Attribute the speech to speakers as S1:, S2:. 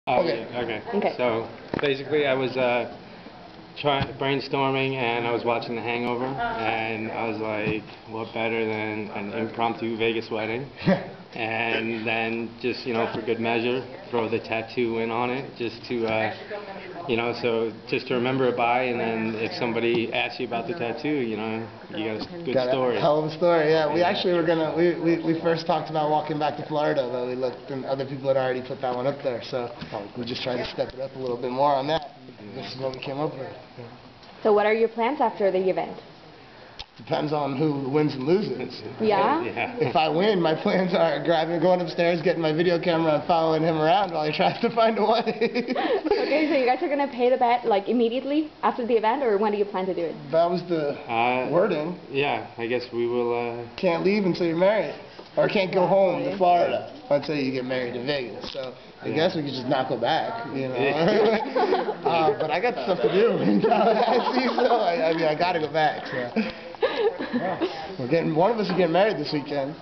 S1: Oh,
S2: Okay.
S1: yeah, okay.
S3: Okay.
S1: So basically, I was brainstorming, and I was watching The Hangover, and I was like, what better than an impromptu Vegas wedding? And then just, for good measure, throw the tattoo in on it, just to, so just to remember it by, and then if somebody asks you about the tattoo, you got a good story.
S2: A hell of a story, yeah. We actually were gonna, we first talked about walking back to Florida, but we looked and other people had already put that one up there, so we just tried to step it up a little bit more on that. This is what we came up with.
S3: So what are your plans after the event?
S2: Depends on who wins and loses.
S3: Yeah?
S1: Yeah.
S2: If I win, my plans are going upstairs, getting my video camera and following him around while he tries to find a wife.
S3: Okay, so you guys are going to pay the bet like immediately after the event, or when do you plan to do it?
S2: That was the wording.
S1: Yeah, I guess we will...
S2: Can't leave until you're married. Or can't go home to Florida until you get married in Vegas. So I guess we could just not go back, but I got stuff to do. I mean, I got to go back. So. One of us is getting married this weekend.